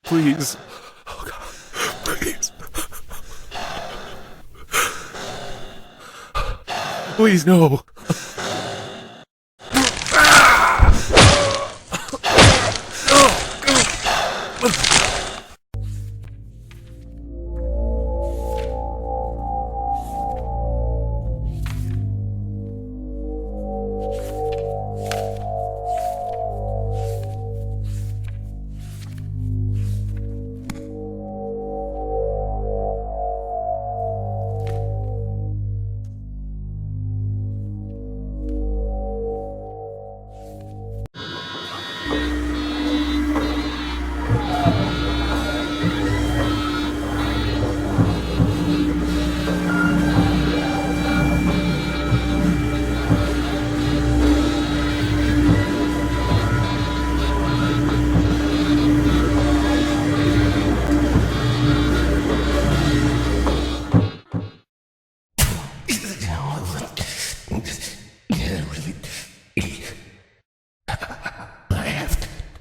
Please. Oh God. Please. Please, no.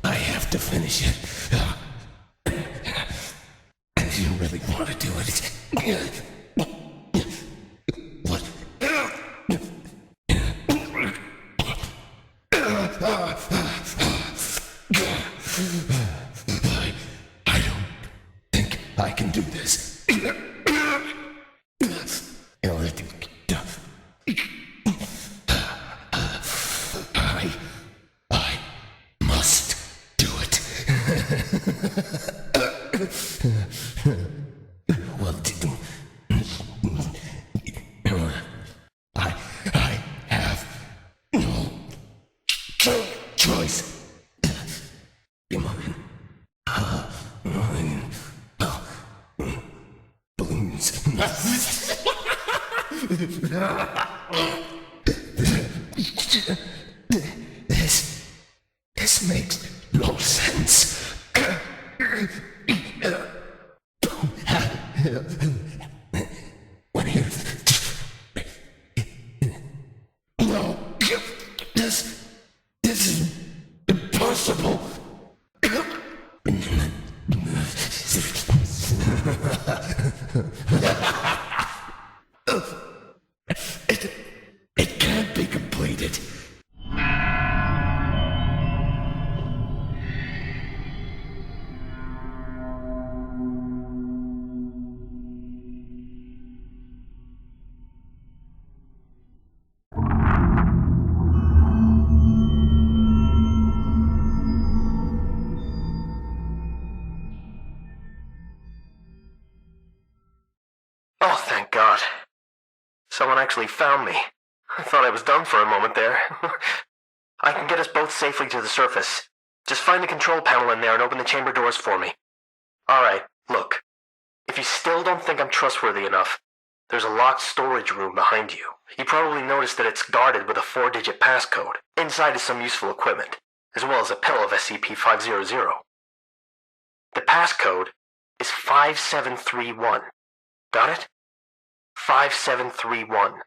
I have to finish it. I didn't really want to do it. What? I don't think I can do this. I must do it. Well, I have no choice. Balloons. This makes no sense. When here, no, this is impossible. It can't be completed. Oh, thank God. Someone actually found me. I thought I was done for a moment there. I can get us both safely to the surface. Just find the control panel in there and open the chamber doors for me. Alright, look. If you still don't think I'm trustworthy enough, there's a locked storage room behind you. You probably noticed that it's guarded with a 4-digit passcode. Inside is some useful equipment, as well as a pill of SCP-500. The passcode is 5731. Got it? 5731.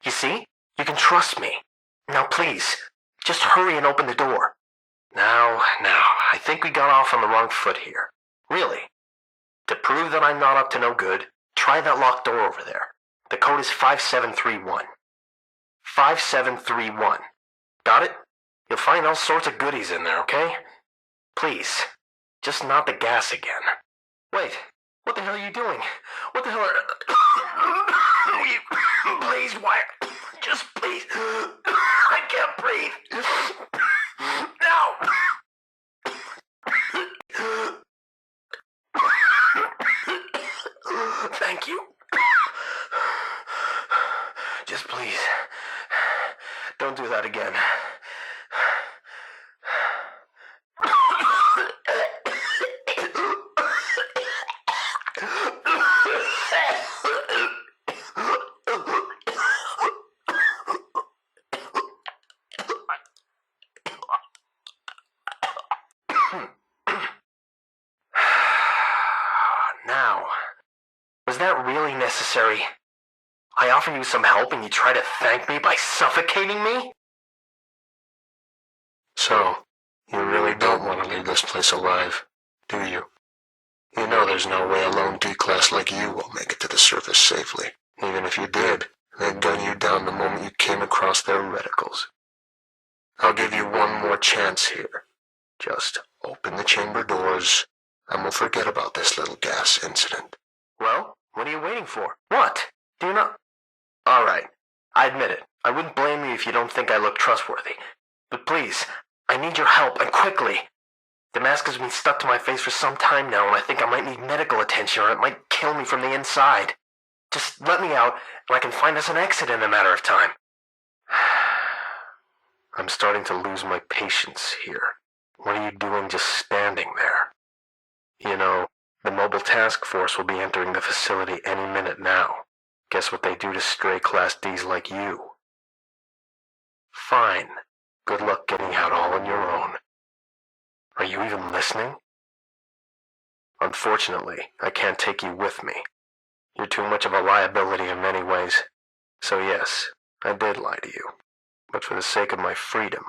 You see? You can trust me. Now please, just hurry and open the door. Now, I think we got off on the wrong foot here. Really. To prove that I'm not up to no good, try that locked door over there. The code is 5731. 5731. Got it? You'll find all sorts of goodies in there, okay? Please, just not the gas again. Wait, what the hell are you doing? What the hell are... Please, why... Just please... Just please, don't do that again. Now, was that really necessary? I offer you some help and you try to thank me by suffocating me? So, you really don't want to leave this place alive, do you? You know there's no way a lone D-class like you will make it to the surface safely. Even if you did, they'd gun you down the moment you came across their reticles. I'll give you one more chance here. Just open the chamber doors, and we'll forget about this little gas incident. Well, what are you waiting for? What? Do you not? Alright, I admit it. I wouldn't blame you if you don't think I look trustworthy. But please, I need your help, and quickly. The mask has been stuck to my face for some time now, and I think I might need medical attention or it might kill me from the inside. Just let me out, and I can find us an exit in a matter of time. I'm starting to lose my patience here. What are you doing just standing there? You know, the mobile task force will be entering the facility any minute now. Guess what they do to stray Class Ds like you? Fine. Good luck getting out all on your own. Are you even listening? Unfortunately, I can't take you with me. You're too much of a liability in many ways. So yes, I did lie to you. But for the sake of my freedom,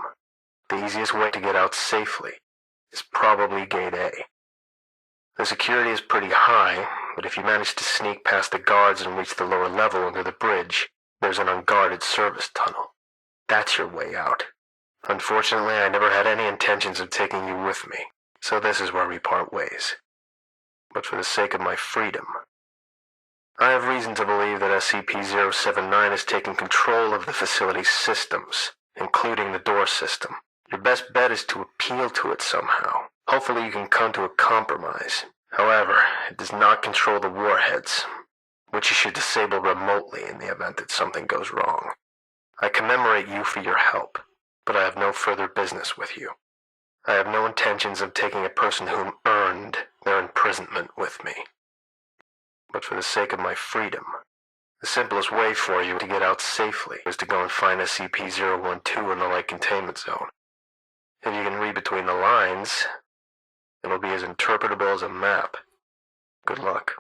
the easiest way to get out safely is probably Gate A. The security is pretty high, but if you manage to sneak past the guards and reach the lower level under the bridge, there's an unguarded service tunnel. That's your way out. Unfortunately, I never had any intentions of taking you with me, so this is where we part ways. But for the sake of my freedom, I have reason to believe that SCP-079 is taking control of the facility's systems, including the door system. Your best bet is to appeal to it somehow. Hopefully you can come to a compromise. However, it does not control the warheads, which you should disable remotely in the event that something goes wrong. I commemorate you for your help, but I have no further business with you. I have no intentions of taking a person whom earned their imprisonment with me. But for the sake of my freedom, the simplest way for you to get out safely is to go and find SCP-012 in the light containment zone. If you can read between the lines, it'll be as interpretable as a map. Good luck.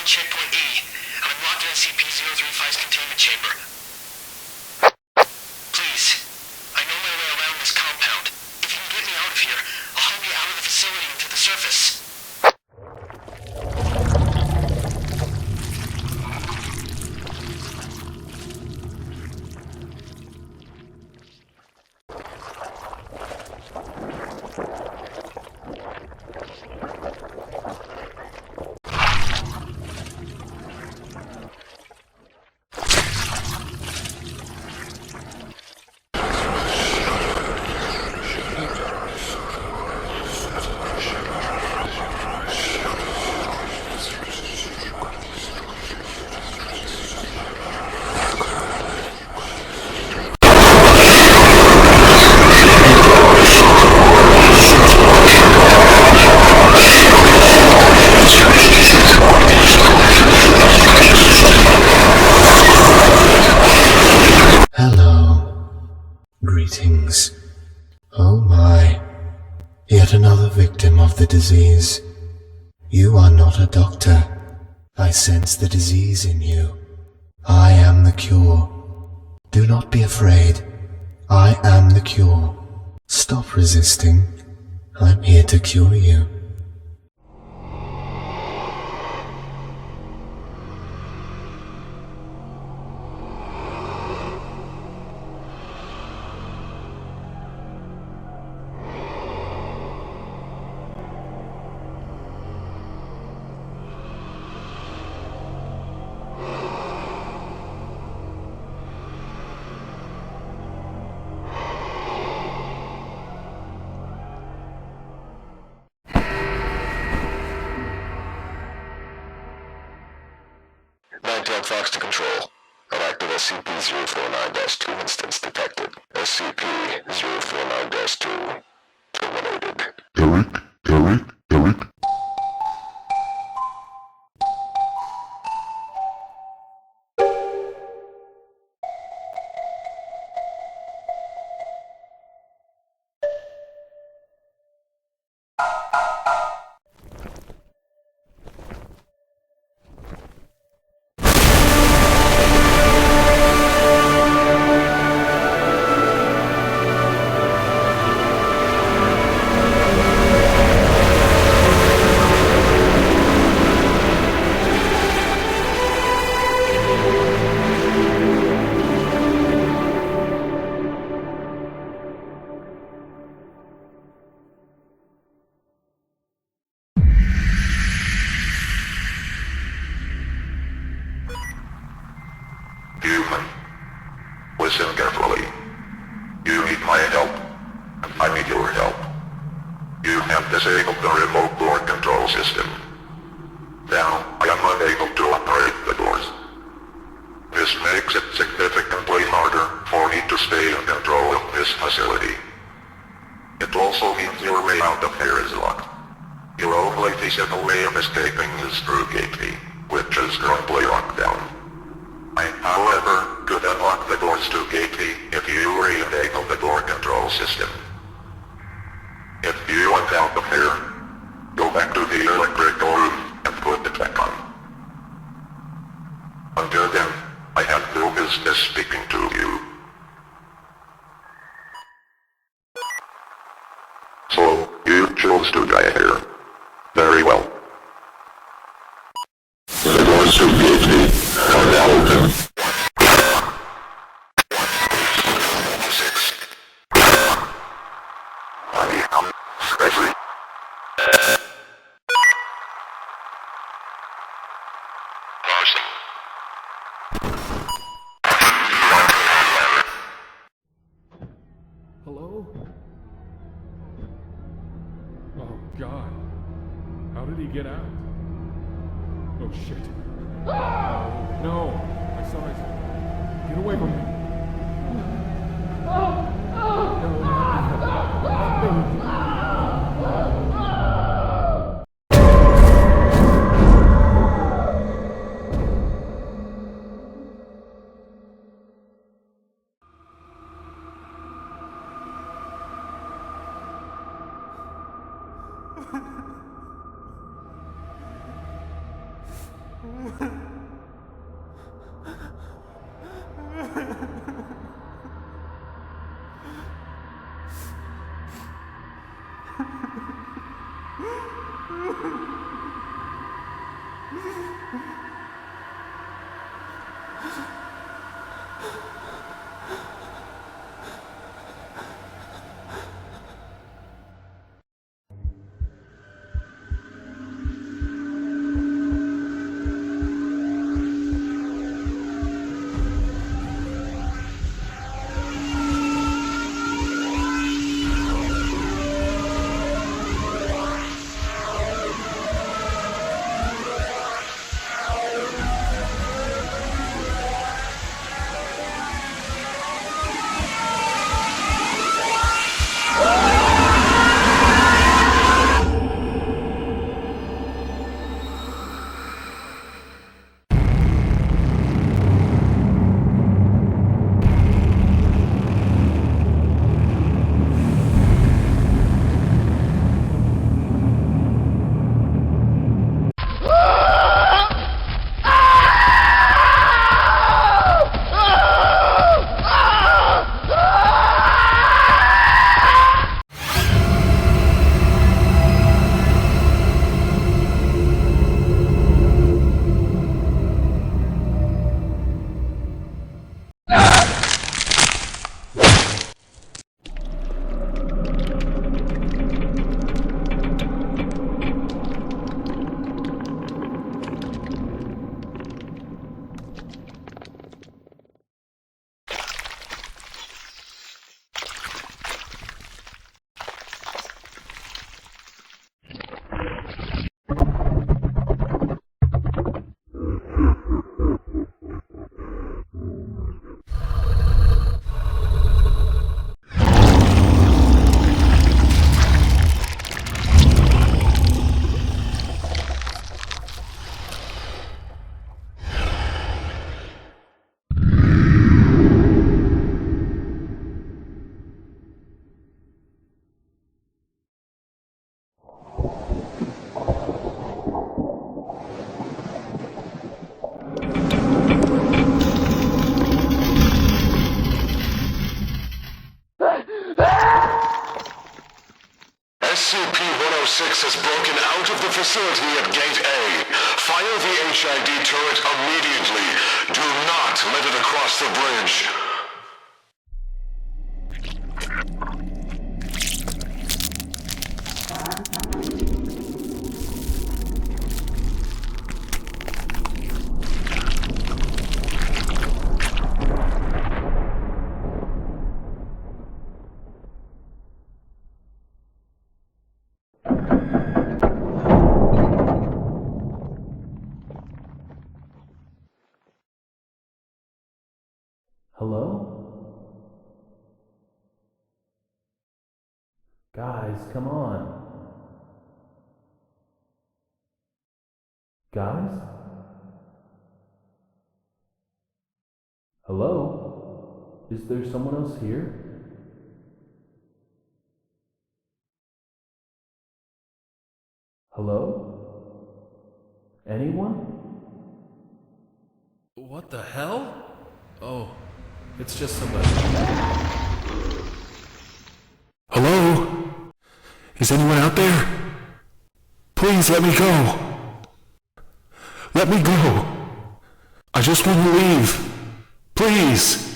Checkpoint E, and I'm locked in SCP-035's containment chamber. Please, I know my way around this compound. If you can get me out of here, I'll help you out of the facility and to the surface. Greetings. Oh my, yet another victim of the disease. You are not a doctor. I sense the disease in you. I am the cure. Do not be afraid. I am the cure. Stop resisting. I'm here to cure you. Fox to Control. An active SCP-049-2 instance detected. SCP-049-2 terminated. Eric? Human, listen carefully. You need my help, and I need your help. You have disabled the remote door control system. Now, I am unable to operate the doors. This makes it significantly harder for me to stay in control of this facility. It also means your way out of here is locked. Your only feasible way of escaping is through Gate B, which is currently locked down. I, however, could unlock the doors to Gate B if you re-enable the door control system. If you want out of here, go back to the electrical room and put it back on. Until then, I have no business speaking to you. So, you chose to die here. Very well. The doors to Gate B are now open. 6. I am ready. Hello? Oh, God. How did he get out? Oh, shit. No! I saw it. Get away from me. Access has broken out of the facility at Gate A. Fire the HID turret immediately. Do not let it across the bridge. Hello? Guys, come on. Guys? Hello? Is there someone else here? Hello? Anyone? What the hell? Oh, it's just somebody. Hello? Is anyone out there? Please let me go. Let me go. I just want to leave. Please.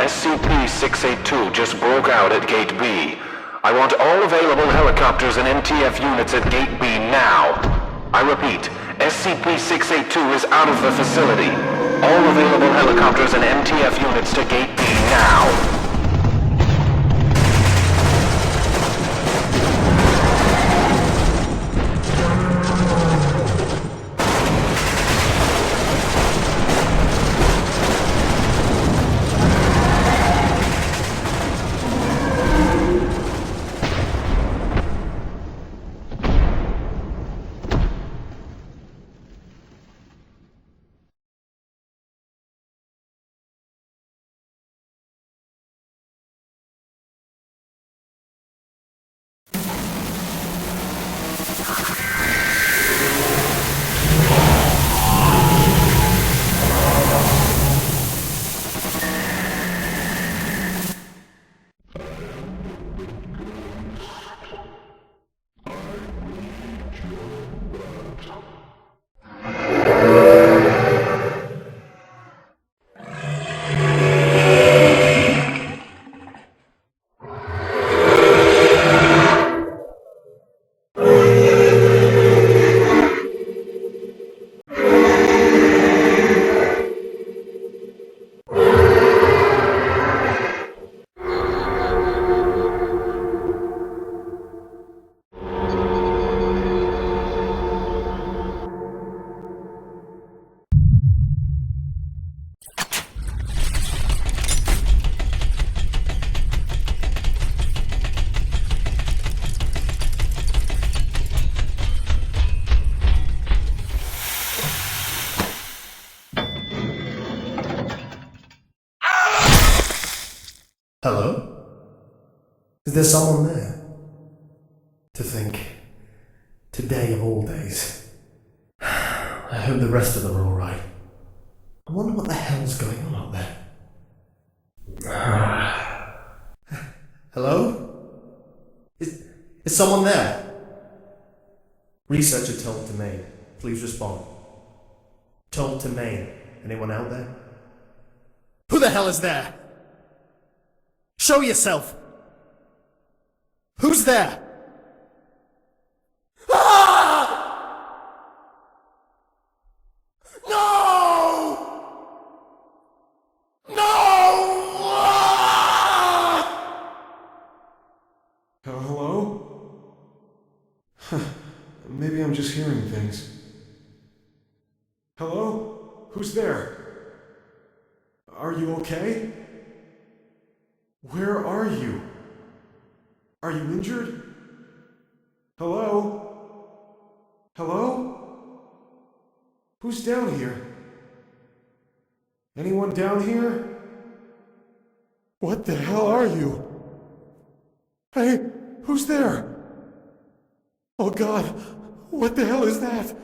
SCP-682 just broke out at Gate B. I want all available helicopters and MTF units at Gate B now. I repeat, SCP-682 is out of the facility. All available helicopters and MTF units to Gate B now. Hello? Is there someone there? To think, today of all days. I hope the rest of them are alright. I wonder what the hell's going on out there. Hello? Is someone there? Researcher told to Maine. Please respond. Told to Maine. Anyone out there? Who the hell is there? Show yourself! Who's there? Ah! No! No! Ah! Hello? Maybe I'm just hearing things. Hello? Who's there? Are you okay? Where are you? Are you injured? Hello? Hello? Who's down here? Anyone down here? What the hell are you? Hey, who's there? Oh God, what the hell is that?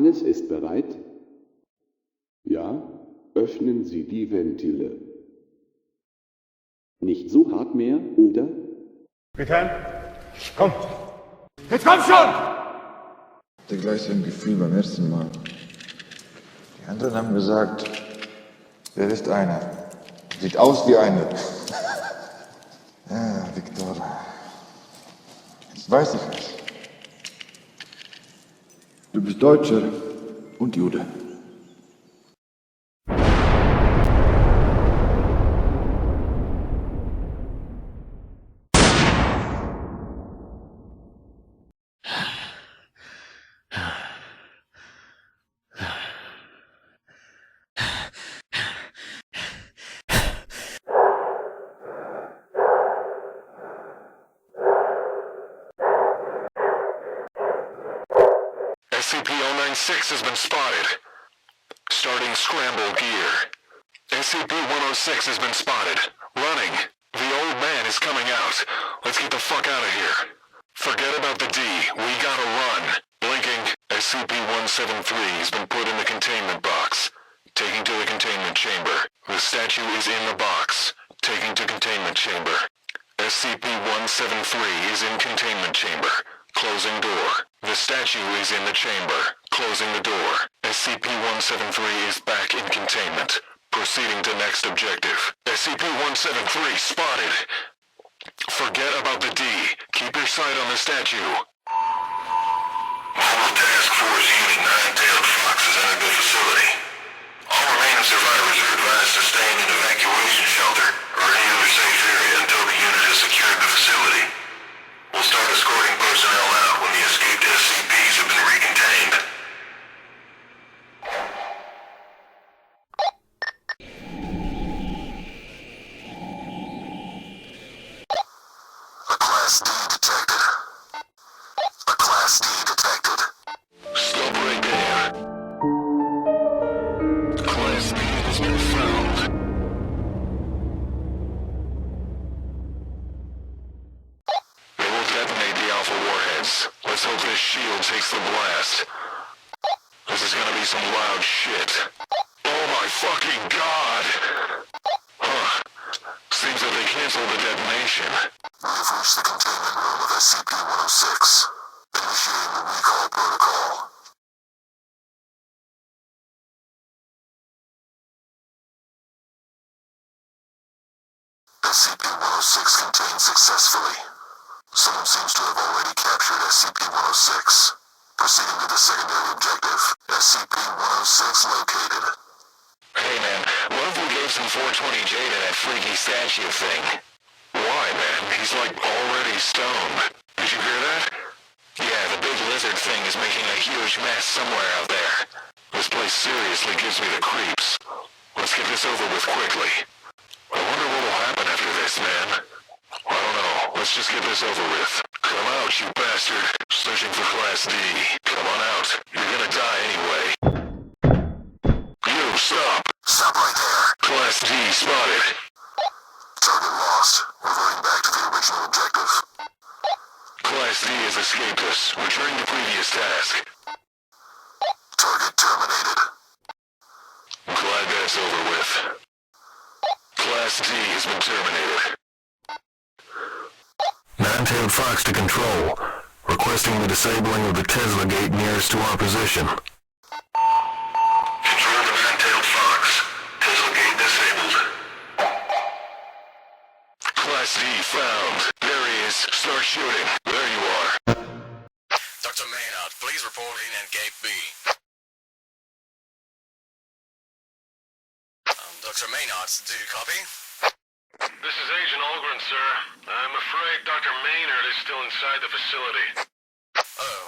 Alles ist bereit? Ja, öffnen Sie die Ventile. Nicht so hart mehr, oder? Bitte? Komm! Jetzt komm schon! Der gleiche Gefühl beim ersten Mal. Die anderen haben gesagt, wer ist einer? Sieht aus wie eine... Ah, Viktor. Jetzt weiß ich es. Du bist Deutscher und Jude. SCP-096 has been spotted. Starting scramble gear. SCP-106 has been spotted. Running. The old man is coming out. Let's get the fuck out of here. Forget about the D. We gotta run. Blinking. SCP-173 has been put in the containment box. Taking to the containment chamber. The statue is in the box. Taking to containment chamber. SCP-173 is in containment chamber. Closing door. The statue is in the chamber. Closing the door. SCP-173 is back in containment. Proceeding to next objective. SCP-173 spotted. Forget about the D. Keep your sight on the statue. Mobile Task Force Unit 9-tailed Fox has entered the facility. All remaining survivors are advised to stay in an evacuation shelter or any other safe area until the unit has secured the facility. We'll start escorting personnel out when the escaped SCPs have been recontained. A Class D detected. A Class D detected. Stop right there. Class D has been found. They will detonate the Alpha warheads. Let's hope this shield takes the blast. This is gonna be some loud shit. Oh my fucking god! Huh. Seems that they canceled the detonation. We have reached the containment room of SCP-106. Initiating the recall protocol. SCP-106 contained successfully. Someone seems to have already captured SCP-106. Proceeding to the secondary objective. SCP-106 located. Hey man, what if we gave some 420J to that freaky statue thing? Why man? He's like already stoned. Did you hear that? Yeah, the big lizard thing is making a huge mess somewhere out there. This place seriously gives me the creeps. Let's get this over with quickly. I wonder what will happen after this, man. I don't know. Let's just get this over with. Come out, you bastard. Searching for Class D. Come on out. You're gonna die anyway. You, stop. Stop right there. Class D spotted. Target lost. Reverting back to the original objective. Class D has escaped us. Returning to previous task. Target terminated. I'm glad that's over with. Class D has been terminated. Nine-tailed Fox to control. Requesting the disabling of the Tesla gate nearest to our position. Control to Nine-tailed Fox. Tesla gate disabled. Class D found. There he is. Start shooting. There you are. Dr. Maynard, please report in at Gate B. Dr. Maynard, do you copy? This is Agent Algren, sir. I'm afraid Dr. Maynard is still inside the facility. Oh,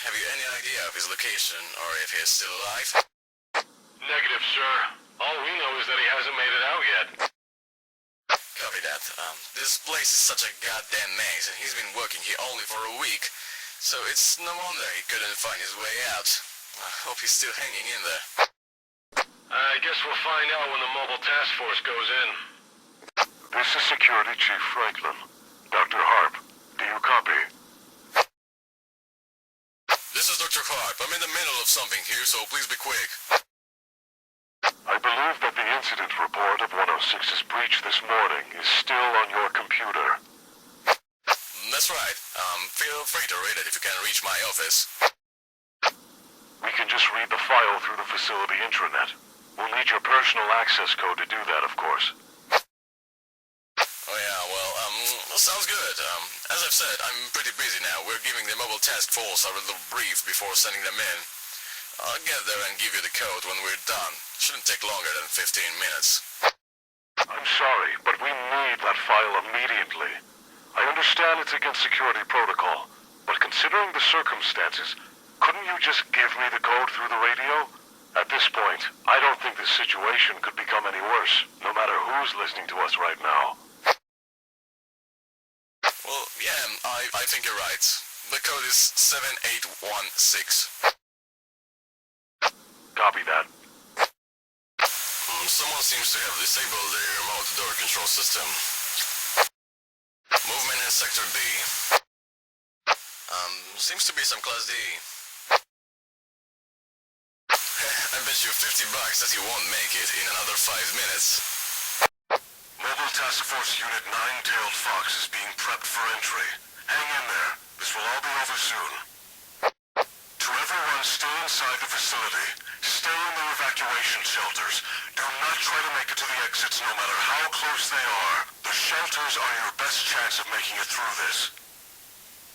have you any idea of his location, or if he is still alive? Negative, sir. All we know is that he hasn't made it out yet. Copy that. This place is such a goddamn maze, and he's been working here only for a week, so it's no wonder he couldn't find his way out. I hope he's still hanging in there. I guess we'll find out when the mobile task force goes in. This is Security Chief Franklin. Dr. Harp, do you copy? This is Dr. Harp. I'm in the middle of something here, so please be quick. I believe that the incident report of 106's breach this morning is still on your computer. That's right. Feel free to read it if you can reach my office. We can just read the file through the facility intranet. We'll need your personal access code to do that, of course. Well, sounds good. As I've said, I'm pretty busy now. We're giving the mobile task force a little brief before sending them in. I'll get there and give you the code when we're done. Shouldn't take longer than 15 minutes. I'm sorry, but we need that file immediately. I understand it's against security protocol, but considering the circumstances, couldn't you just give me the code through the radio? At this point, I don't think this situation could become any worse, no matter who's listening to us right now. Well, yeah, I think you're right. The code is 7816. Copy that. Someone seems to have disabled the remote door control system. Movement in Sector B. Seems to be some Class D. I bet you $50 that you won't make it in another 5 minutes. Mobile Task Force Unit 9-Tailed Fox is being prepped for entry. Hang in there. This will all be over soon. To everyone still inside the facility, stay in the evacuation shelters. Do not try to make it to the exits no matter how close they are. The shelters are your best chance of making it through this.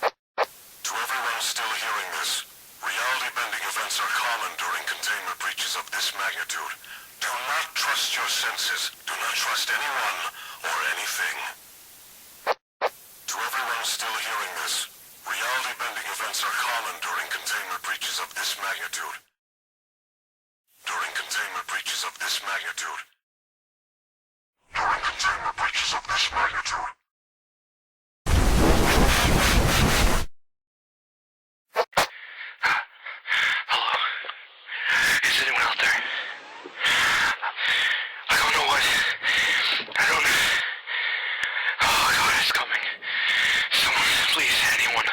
To everyone still hearing this, reality-bending events are common during containment breaches of this magnitude. Do not trust your senses. Do not trust anyone or anything. To everyone still hearing this, reality-bending events are common during containment breaches of this magnitude. During containment breaches of this magnitude. During containment breaches of this magnitude. Hello? Is anyone out there? I don't know what. I don't. Oh God, it's coming. Someone, please, anyone.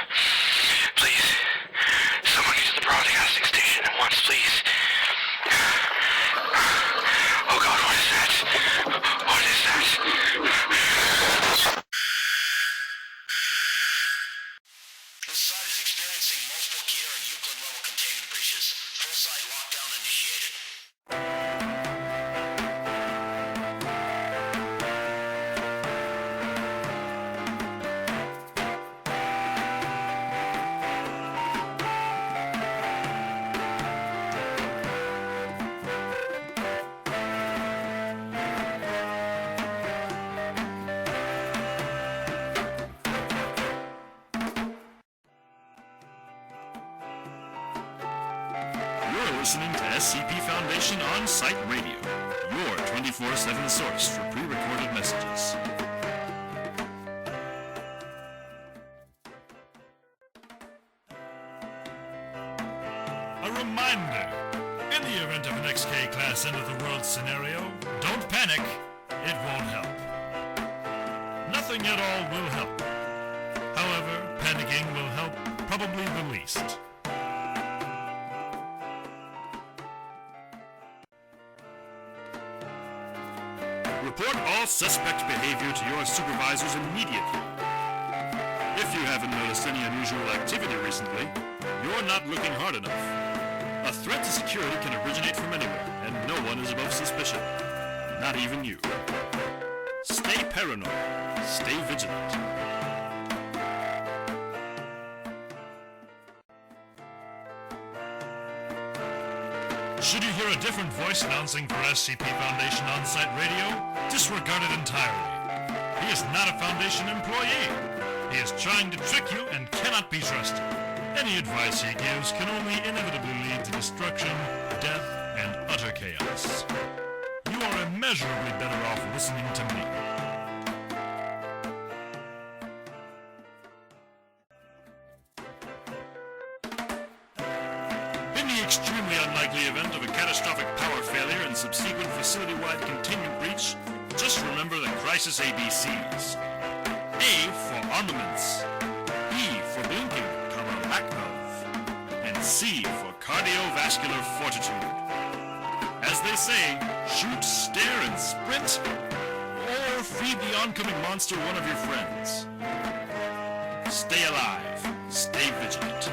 Please. Someone get to the broadcasting station at once, please. Oh God, what is that? What is that? This site is experiencing multiple Keter and Euclid level containment breaches. Full site lockdown initiated. You're listening to SCP Foundation On-Site Radio, your 24/7 source for pre-recorded messages. A reminder, in the event of an XK-class end-of-the-world scenario, don't panic, it won't help. Nothing at all will help. However, panicking will help probably the least. Report all suspect behavior to your supervisors immediately. If you haven't noticed any unusual activity recently, you're not looking hard enough. A threat to security can originate from anywhere, and no one is above suspicion. Not even you. Stay paranoid. Stay vigilant. Should you hear a different voice announcing for SCP Foundation On-Site Radio, disregard it entirely. He is not a Foundation employee. He is trying to trick you and cannot be trusted. Any advice he gives can only inevitably lead to destruction, death, and utter chaos. You are immeasurably better off listening to me. In the extremely unlikely event of a catastrophic power failure and subsequent facility-wide containment breach, just remember the crisis ABCs. A for armaments, B for blinking, lack of, and C for cardiovascular fortitude. As they say, shoot, stare, and sprint, or feed the oncoming monster one of your friends. Stay alive, stay vigilant.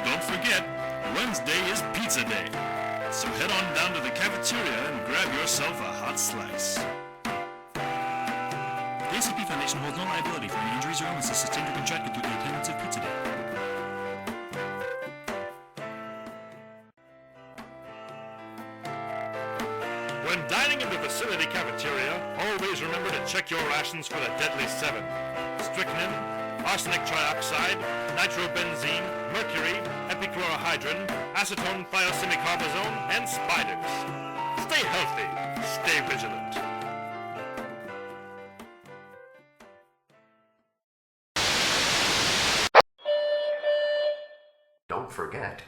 Don't forget, Wednesday is pizza day. So head on down to the cafeteria and grab yourself a hot slice. The SCP Foundation holds no liability for any injuries or illnesses sustained or contracted through the attendance of pizza day. When dining in the facility cafeteria, always remember to check your rations for the deadly seven: strychnine, arsenic trioxide, nitrobenzene, mercury, epichlorohydrin, acetone thiosemicarbazone, and spiders. Stay healthy, stay vigilant. Don't forget,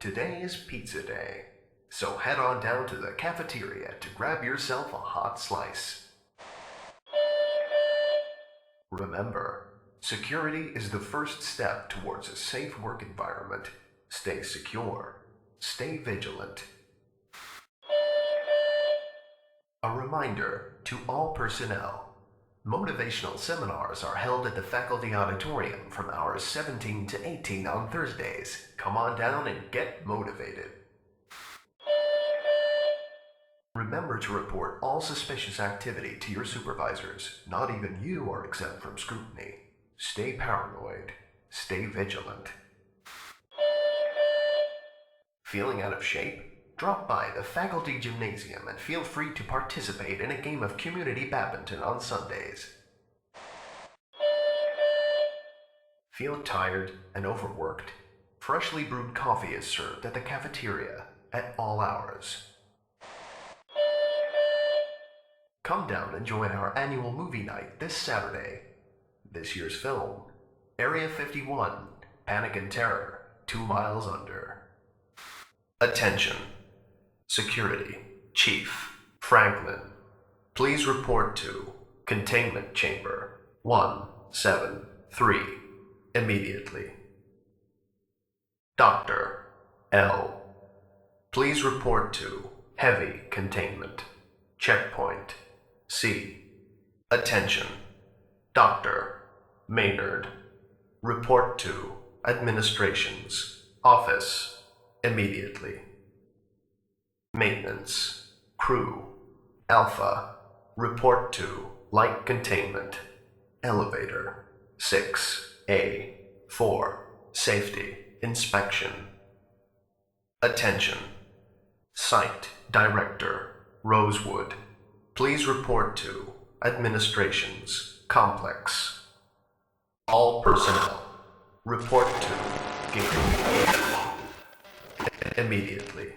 today is pizza day. So head on down to the cafeteria to grab yourself a hot slice. Remember, security is the first step towards a safe work environment. Stay secure. Stay vigilant. A reminder to all personnel. Motivational seminars are held at the faculty auditorium from hours 17 to 18 on Thursdays. Come on down and get motivated. Remember to report all suspicious activity to your supervisors. Not even you are exempt from scrutiny. Stay paranoid. Stay vigilant. Feeling out of shape? Drop by the faculty gymnasium and feel free to participate in a game of community badminton on Sundays. Feel tired and overworked? Freshly brewed coffee is served at the cafeteria at all hours. Come down and join our annual movie night this Saturday. This year's film, Area 51, Panic and Terror, 2 Miles Under. Attention. Security, Chief Franklin. Please report to Containment Chamber 173 immediately. Dr. L. Please report to Heavy Containment. Checkpoint C. Attention. Dr. Maynard. Report to Administration's Office immediately. Maintenance. Crew. Alpha. Report to Light Containment. Elevator. 6A. 4. Safety. Inspection. Attention. Site Director. Rosewood. Please report to Administration's Complex. All personnel. Report to Gate immediately.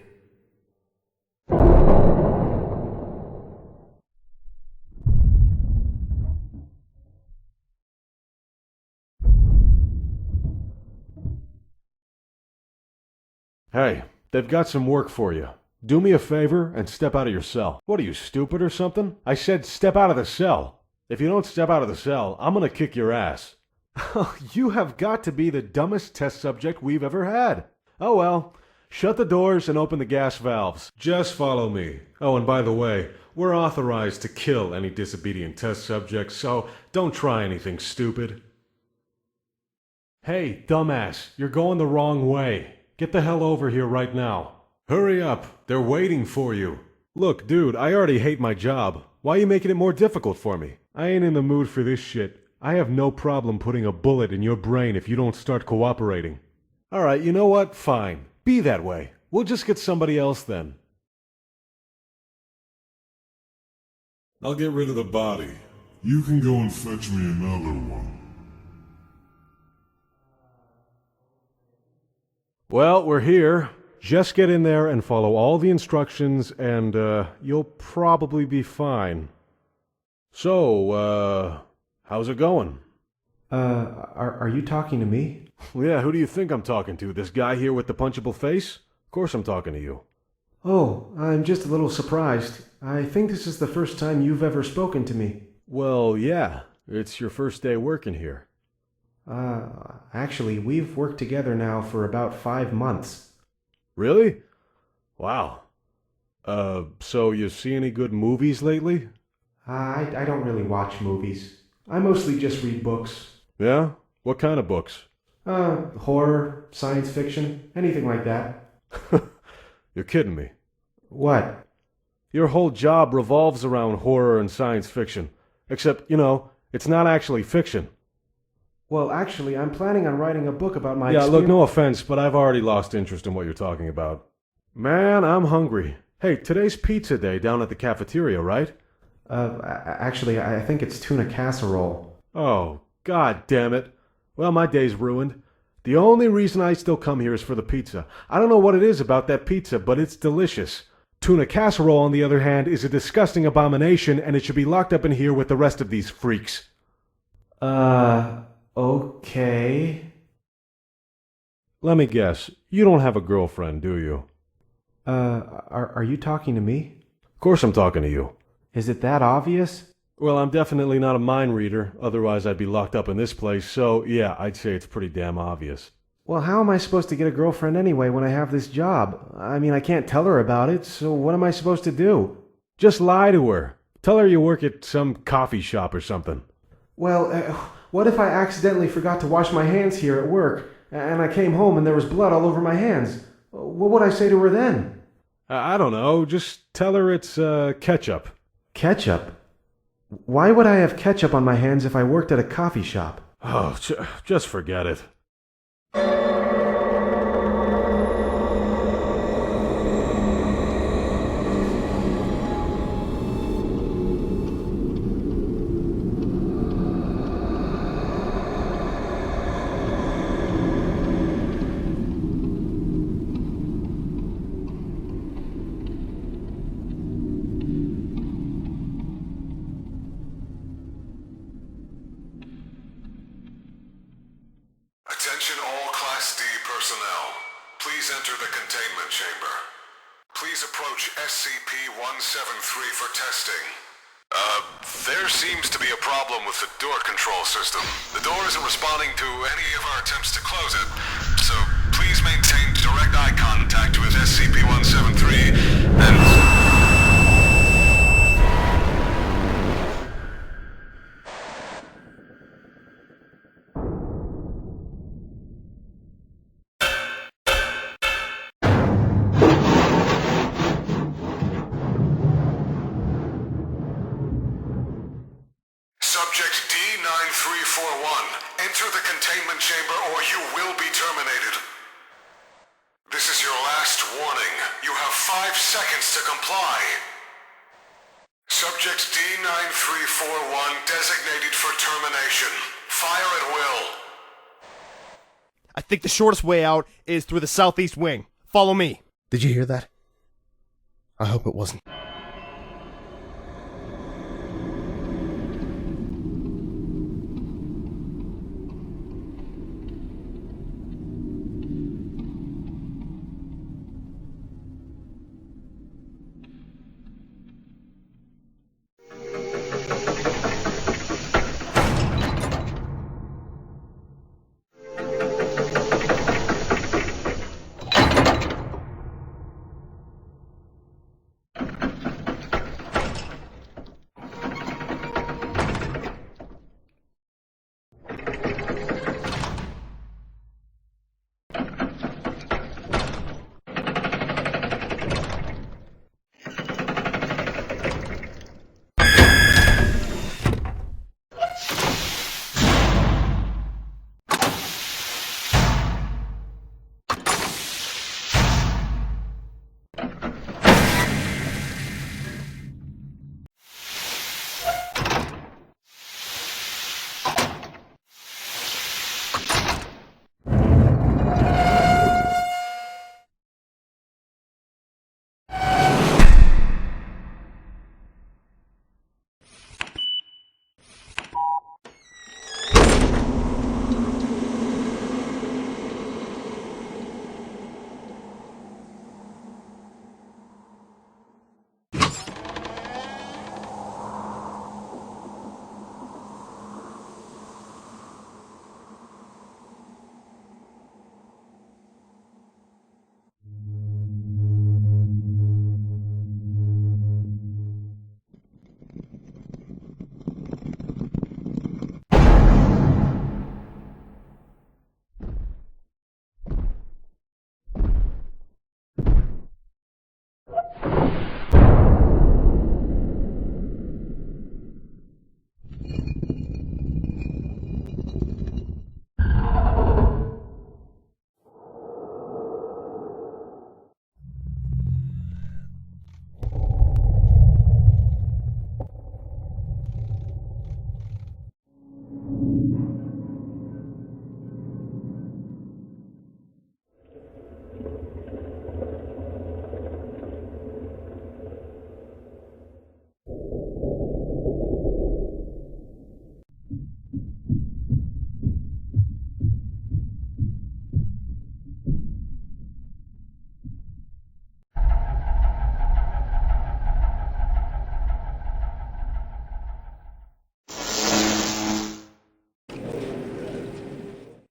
Hey, they've got some work for you. Do me a favor and step out of your cell. What are you, stupid or something? I said step out of the cell. If you don't step out of the cell, I'm gonna kick your ass. You have got to be the dumbest test subject we've ever had. Oh well, shut the doors and open the gas valves. Just follow me. Oh, and by the way, we're authorized to kill any disobedient test subjects, so don't try anything stupid. Hey, dumbass, you're going the wrong way. Get the hell over here right now. Hurry up, they're waiting for you. Look, dude, I already hate my job. Why are you making it more difficult for me? I ain't in the mood for this shit. I have no problem putting a bullet in your brain if you don't start cooperating. Alright, you know what? Fine. Be that way. We'll just get somebody else then. I'll get rid of the body. You can go and fetch me another one. Well, we're here. Just get in there and follow all the instructions and, you'll probably be fine. So, how's it going? Are you talking to me? Yeah, who do you think I'm talking to? This guy here with the punchable face? Of course I'm talking to you. Oh, I'm just a little surprised. I think this is the first time you've ever spoken to me. Well, yeah. It's your first day working here. Actually, we've worked together now for about 5 months. Really? Wow. So you see any good movies lately? I don't really watch movies. I mostly just read books. Yeah? What kind of books? Horror, science fiction, anything like that. You're kidding me. What? Your whole job revolves around horror and science fiction. Except, it's not actually fiction. Well, actually, I'm planning on writing a book about my Yeah, look, no offense, but I've already lost interest in what you're talking about. Man, I'm hungry. Hey, today's pizza day down at the cafeteria, right? Actually, I think it's tuna casserole. Oh, god damn it. Well, my day's ruined. The only reason I still come here is for the pizza. I don't know what it is about that pizza, but it's delicious. Tuna casserole, on the other hand, is a disgusting abomination, and it should be locked up in here with the rest of these freaks. Okay. Let me guess. You don't have a girlfriend, do you? Are you talking to me? Of course I'm talking to you. Is it that obvious? Well, I'm definitely not a mind reader, otherwise I'd be locked up in this place, so yeah, I'd say it's pretty damn obvious. Well, how am I supposed to get a girlfriend anyway when I have this job? I mean, I can't tell her about it, so what am I supposed to do? Just lie to her. Tell her you work at some coffee shop or something. Well, what if I accidentally forgot to wash my hands here at work, and I came home and there was blood all over my hands? What would I say to her then? I don't know, just tell her it's ketchup. Ketchup? Why would I have ketchup on my hands if I worked at a coffee shop? Oh, just forget it. Attention all Class D personnel. Please enter the containment chamber. Please approach SCP-173 for testing. There seems to be a problem with the door control system. The door isn't responding to any of our attempts to close it, so please maintain direct eye contact with SCP-173 and... Subject D9341, enter the containment chamber or you will be terminated. This is your last warning. You have 5 seconds to comply. Subject D9341 designated for termination. Fire at will. I think the shortest way out is through the southeast wing. Follow me. Did you hear that? I hope it wasn't.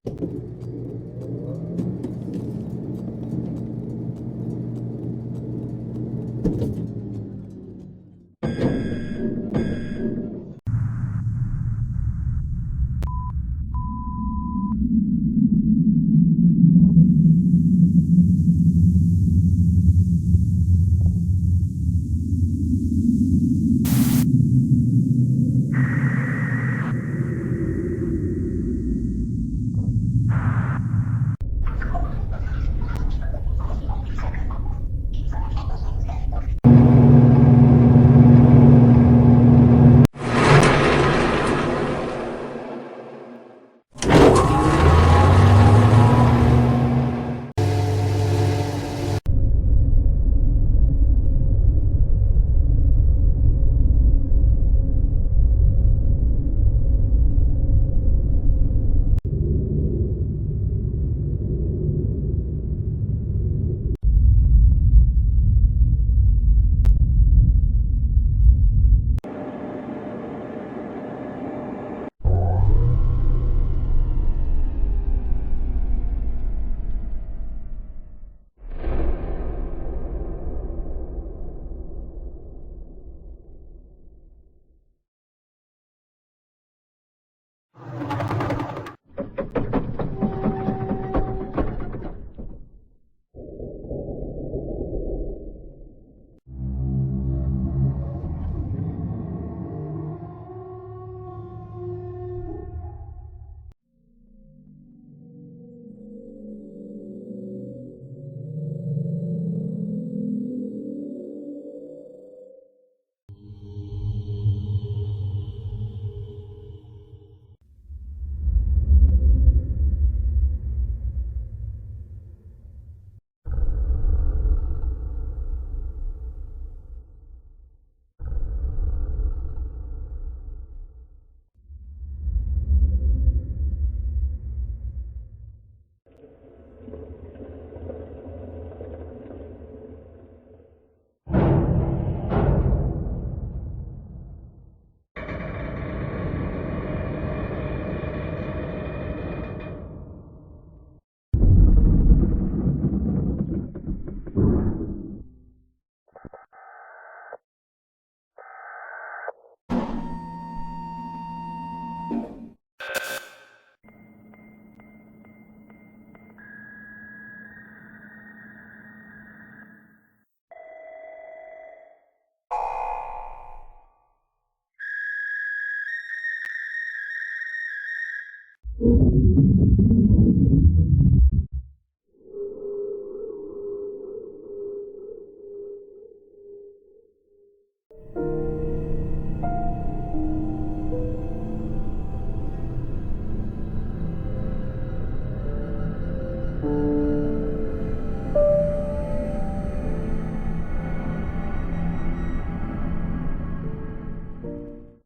you